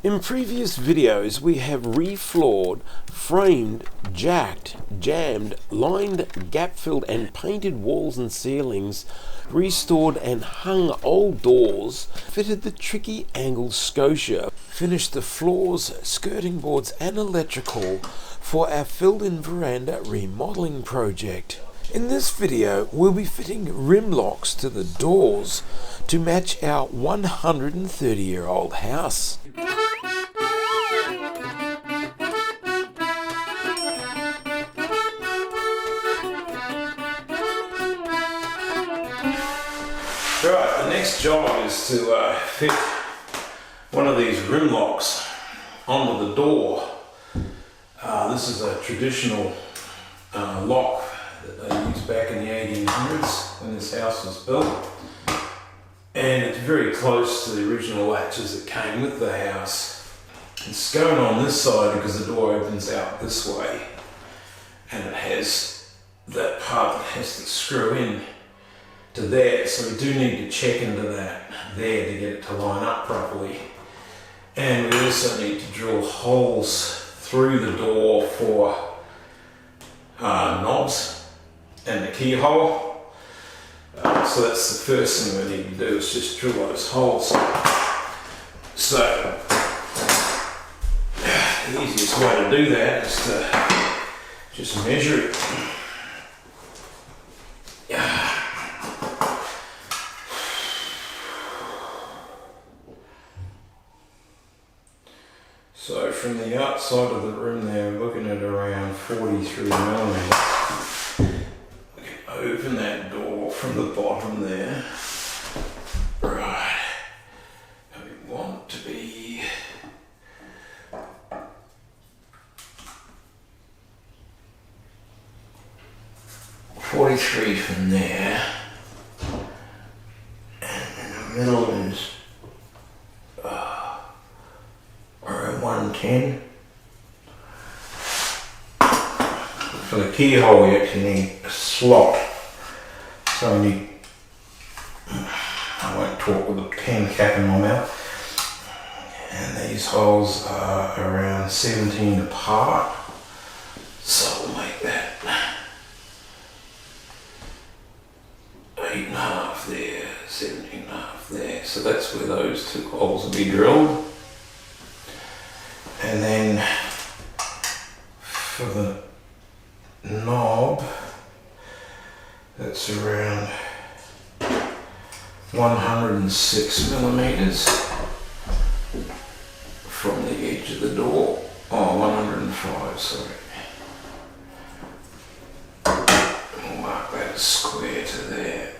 In previous videos we have refloored, framed, jacked, jammed, lined, gap-filled and painted walls and ceilings, restored and hung old doors, fitted the tricky angled scotia, finished the floors, skirting boards and electrical for our filled-in veranda remodeling project. In this video we'll be fitting rim locks to the doors to match our 130-year-old house. Right, the next job is to fit one of these rim locks onto the door. This is a traditional lock that they used back in the 1800s when this house was built, and it's very close to the original latches that came with the house. It's going on this side because the door opens out this way, and it has that part that has to screw in to there, so we do need to check into that there to get it to line up properly. And we also need to drill holes through the door for knobs and the keyhole. So that's the first thing we need to do, is just drill those holes. So the easiest way to do that is to just measure it. So from the outside of the room there, we're looking at around 43 millimeters. We can open that door from the bottom there. Right. And we want it to be 43 from there. And in the middle is 110. For the keyhole we actually need a slot, so we need, I won't talk with a pen cap in my mouth, and these holes are around 17 apart, so we'll make that 8.5 there, 17.5 there, so that's where those two holes will be drilled. And then for the knob, that's around 106 millimeters from the edge of the door. Oh, 105, sorry. We'll mark that as square to there.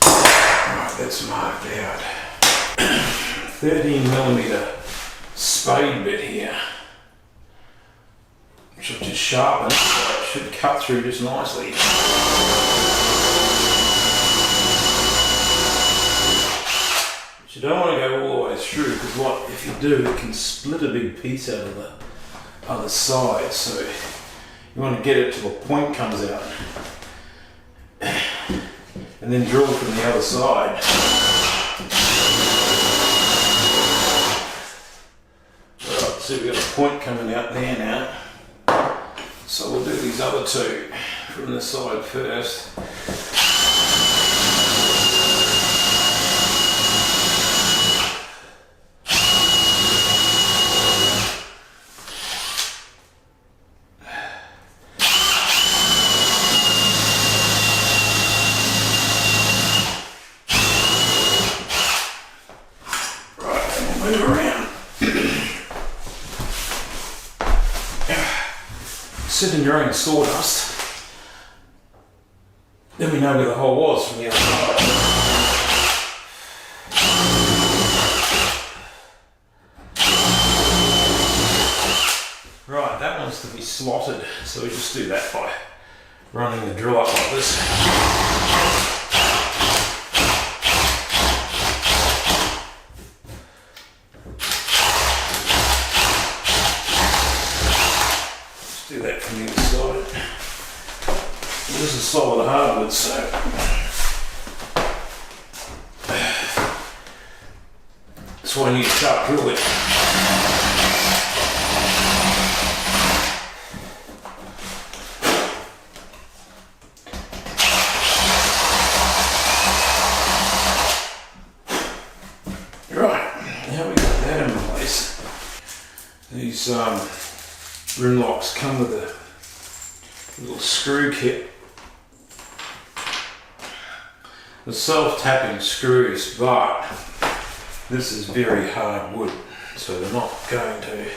Right, that's marked out. 13mm spade bit here, which I've just sharpened, so it should cut through just nicely. But you don't want to go all the way through, because what if you do, it can split a big piece out of the other side, so you want to get it till a point comes out and then drill from the other side. So we've got a point coming out there now, so we'll do these other two from the side first. Right, and we'll move around. Sit in your own sawdust, then we know where the hole was from the other side. Right, that one's to be slotted, so we just do that by running the drill up like this. Do that from the other side. This is solid hardwood, so That's why I need a sharp drill bit. Right, now we got that in place. These rim locks come with a little screw kit. The self-tapping screws, but this is very hard wood, so they're not going to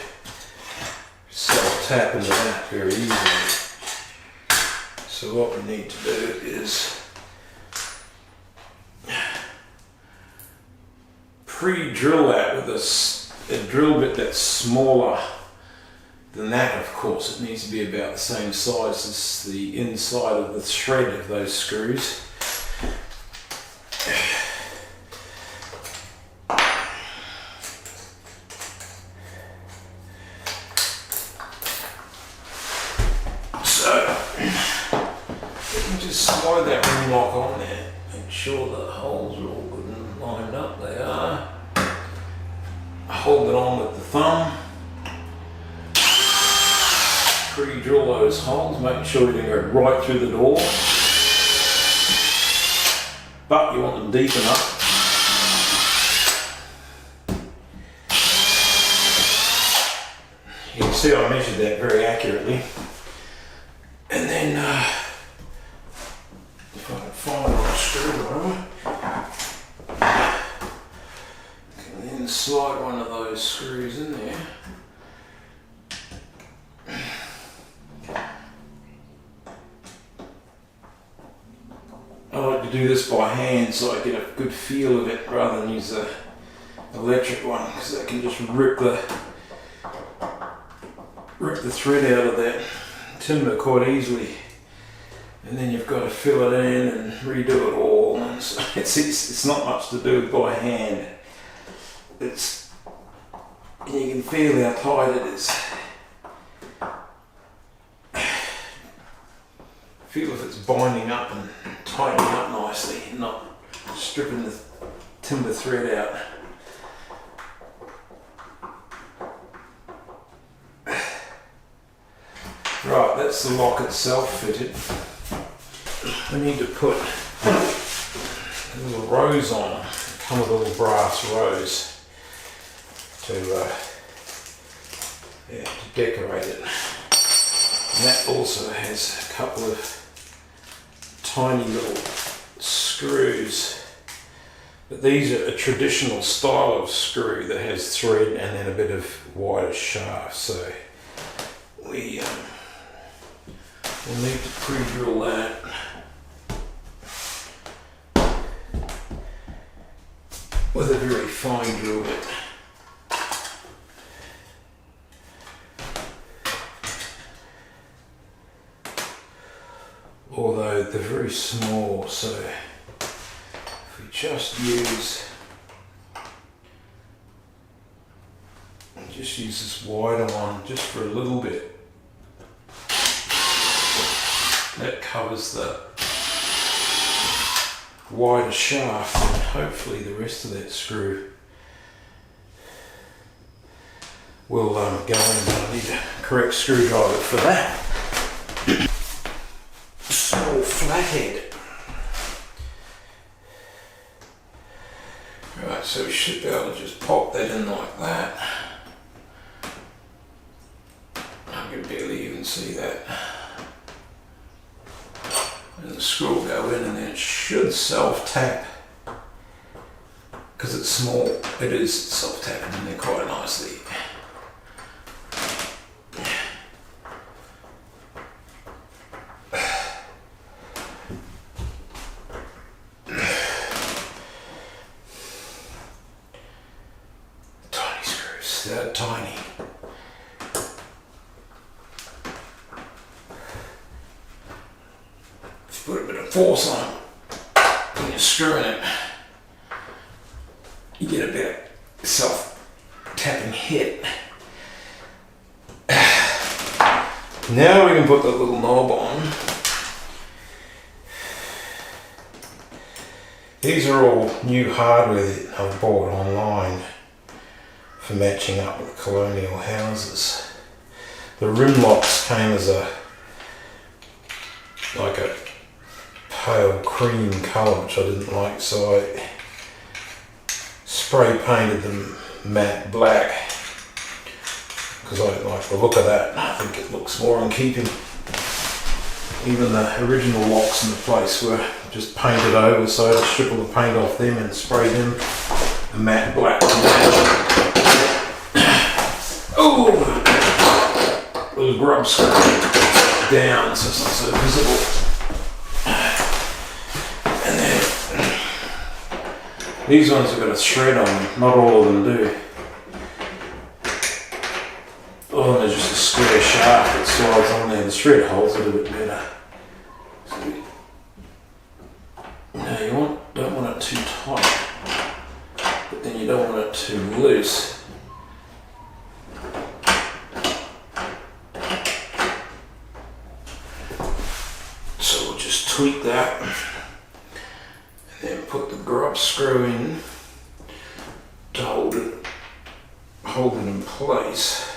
self-tap into that very easily. So what we need to do is pre-drill that with a drill bit that's smaller than that. Of course, it needs to be about the same size as the inside of the thread of those screws. Slide that ring lock on there, make sure the holes are all good and lined up. They are. Hold it on with the thumb. Pre-drill those holes, making sure you can go right through the door. But you want them deep enough. You can see I measured that very accurately. And then if I can find the right screwdriver, can then slide one of those screws in there. I like to do this by hand so I get a good feel of it rather than use the electric one, because I can just rip the thread out of that timber quite easily. And then you've got to fill it in and redo it all. And so it's not much to do by hand. And you can feel how tight it is. Feel if it's binding up and tightening up nicely, not stripping the timber thread out. Right, that's the lock itself fitted. We need to put a little rose on, come with a little brass rose to decorate it. And that also has a couple of tiny little screws. But these are a traditional style of screw that has thread and then a bit of wider shaft. So we'll need to pre-drill that. With a very fine drill bit. Although they're very small, so if we just use this wider one just for a little bit, that covers the wider shaft, and hopefully the rest of that screw will go in. I need a correct screwdriver for that. Small flathead. Right, so we should be able to just pop that in like that. I can barely even see that. And the screw will go in and then it should self-tap. Because it's small, it is self-tapping in there quite nicely. Tiny screws, they're tiny. Put a bit of force on it when you're screwing it, you get a bit of self-tapping hit. Now we can put the little knob on. These are all new hardware that I've bought online. for matching up with colonial houses. The rim locks came as like a pale cream colour, which I didn't like, so I spray painted them matte black because I don't like the look of that. I think it looks more in keeping. Even the original locks in the place were just painted over, so I had to strip all the paint off them and spray them a matte black. Oh, little grub screw down so it's not so visible. And then these ones have got a thread on them, not all of them do. Oh, and there's just a square shaft that slides on there. The thread holds it a bit better. Now you don't want it too tight, but then you don't want it too loose. So we'll just tweak that and then put the grub screw in to hold it in place.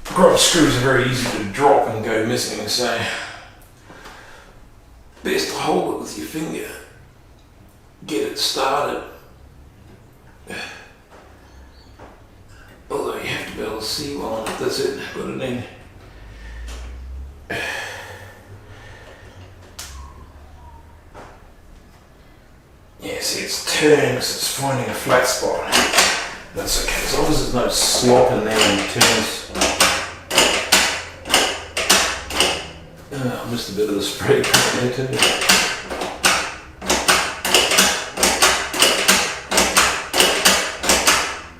Grub screws are very easy to drop and go missing, so best to hold it with your finger, get it started. Although you have to be able to see one, that's it, put it in. Yeah, see it's turning, so it's finding a flat spot. That's okay, as long as there's no slop in there when it turns. I missed a bit of the spray paint there too.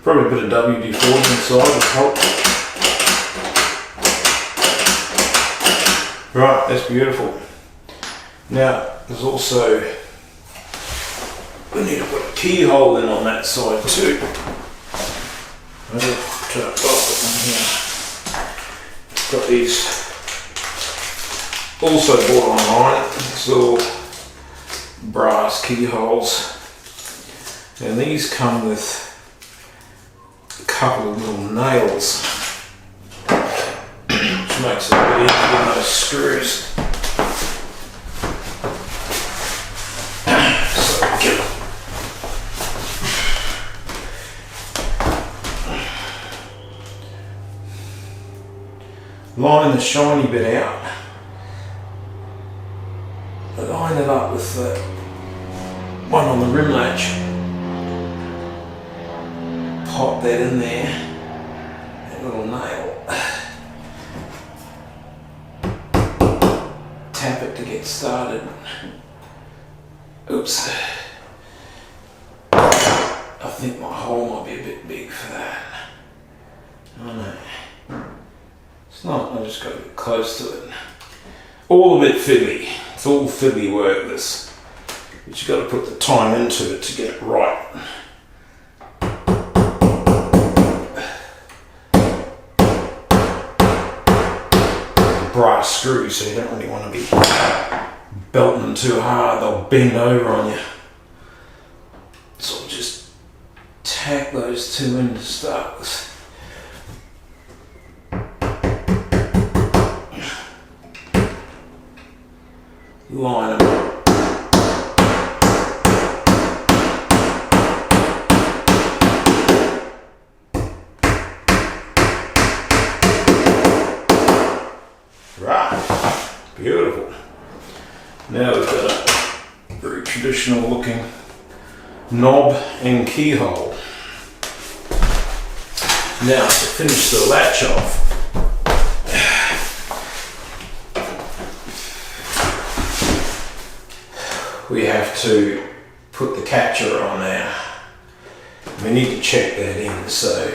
Probably a bit of WD-40 inside would help. Right, that's beautiful. Now, there's also, we need to put a keyhole in on that side too. Got these also bought online, these little brass keyholes, and these come with a couple of little nails, which makes it a bit easier than those screws. So get them. Line the shiny bit out. Line it up with the one on the rim latch. Pop that in there. That little nail. Tap it to get started. Oops. I think my hole might be a bit big for that. Oh no. It's not, I just got to get close to it. All a bit fiddly. It's all fiddly work, this. But you've got to put the time into it to get it right. Brass screws, so you don't really want to be belting them too hard, they'll bend over on you. So just tack those two in to start with. Line them up. Right, beautiful. Now we've got a very traditional looking knob and keyhole. Now to finish the latch off, we have to put the catcher on there. We need to check that in, so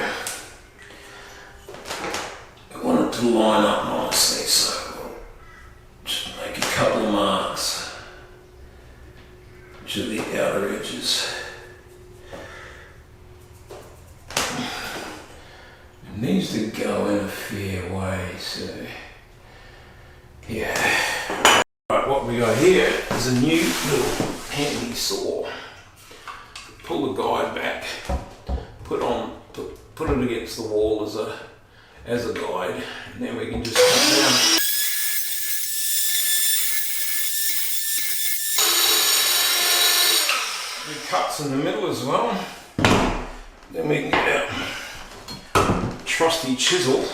I want it to line up nicely, so we'll just make a couple of marks to the outer edges. It needs to go in a fair way, so yeah. Right, what we got here is a new little handy saw. Pull the guide back, put on put it against the wall as a guide, and then we can just cut down. Cuts in the middle as well. Then we can get our trusty chisel.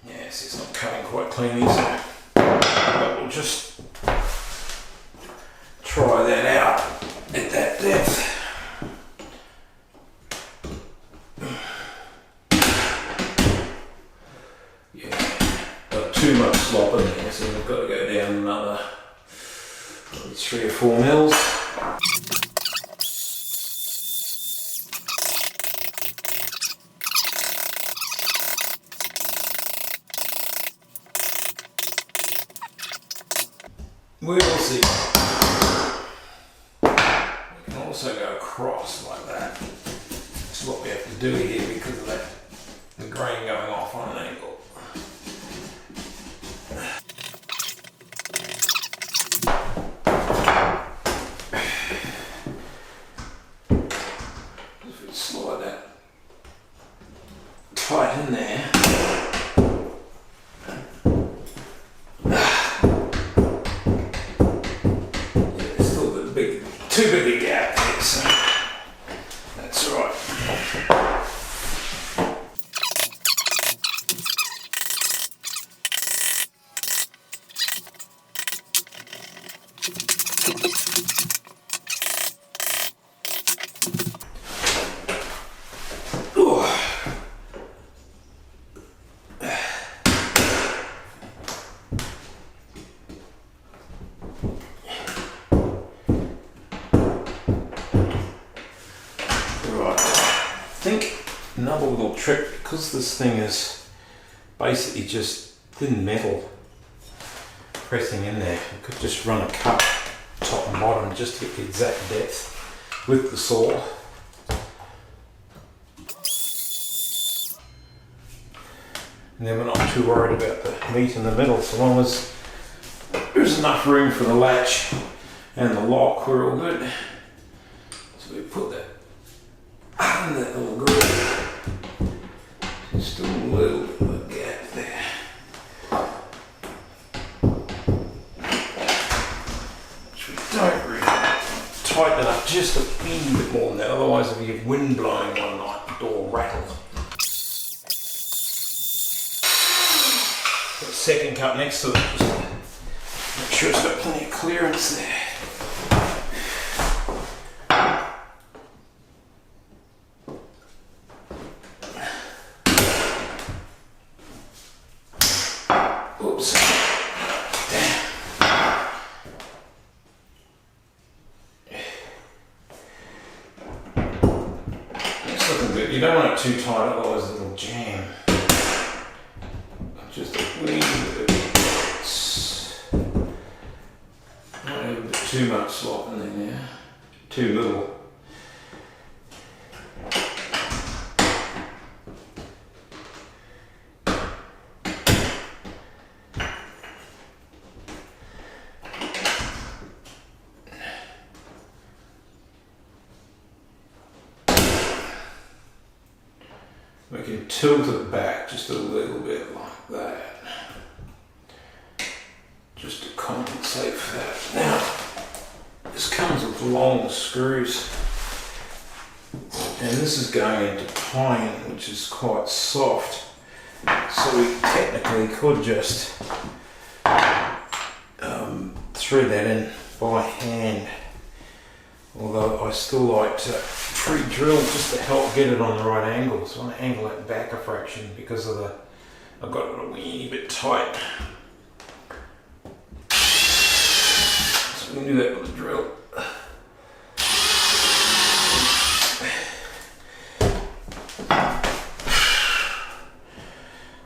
Yes, it's not cutting quite cleanly, so but we'll just try that out at that depth. Too much slop in there, so we've got to go down another 3 or 4 mils. We will see. We can also go across like that. That's what we have to do here because of that, the grain going off on an angle. Slide that tight in there. Yeah, there's still a bit too big a gap there, so that's all right. I think another little trick, because this thing is basically just thin metal pressing in there, you could just run a cut top and bottom just to get the exact depth with the saw. And then we're not too worried about the meat in the middle, so long as there's enough room for the latch and the lock, we're all good. So we put that in that little groove. There's still a little bit of a gap there. Which we don't really tighten it up just a wee bit more than that, otherwise if you get wind blowing one night, the door will rattle. Got a second cut next to it, just to make sure it's got plenty of clearance there. Oops. It's looking good. You don't want it too tight, otherwise it'll jam. Just a wee bit of not a bit too much slop in there, too little. We can tilt it back just a little bit like that, just to compensate for that. Now, this comes with long screws, and this is going into pine, which is quite soft, so we technically could just thread that in by hand, although I still like to pre-drill just to help get it on the right angle. So I want to angle it back a fraction because of I've got it a weeny bit tight. So we can do that with a drill.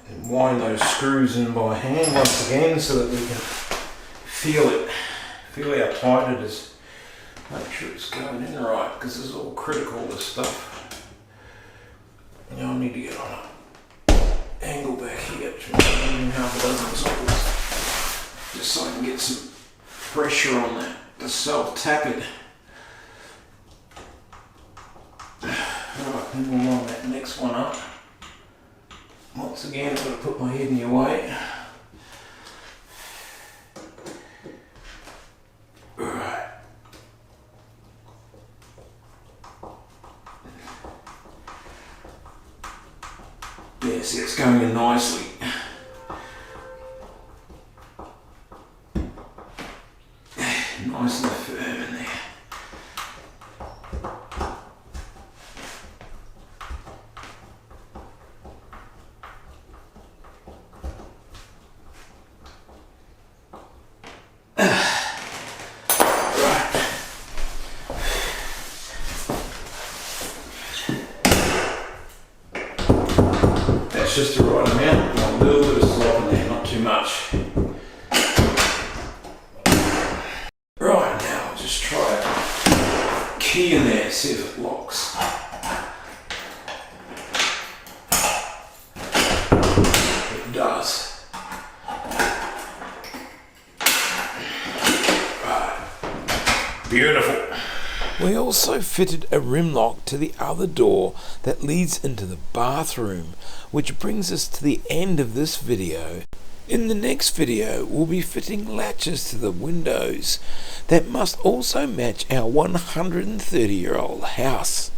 And wind those screws in by hand once again so that we can feel how tight it is. Make sure it's going in right, because this is all critical, this stuff. Now I need to get on an angle back here, maybe half a dozen cycles, just so I can get some pressure on that to self-tap it. Right, then we'll line that next one up. Once again, I've got to put my head in your way. Right. Yeah, see, it's going in nicely. Nice and firm in there. That's just the right amount. A little bit of slop in there, not too much. Right, now I'll just try a key in there, see if it locks. It does. Right. Beautiful. We also fitted a rim lock to the other door that leads into the bathroom, which brings us to the end of this video. In the next video, we'll be fitting latches to the windows that must also match our 130-year-old house.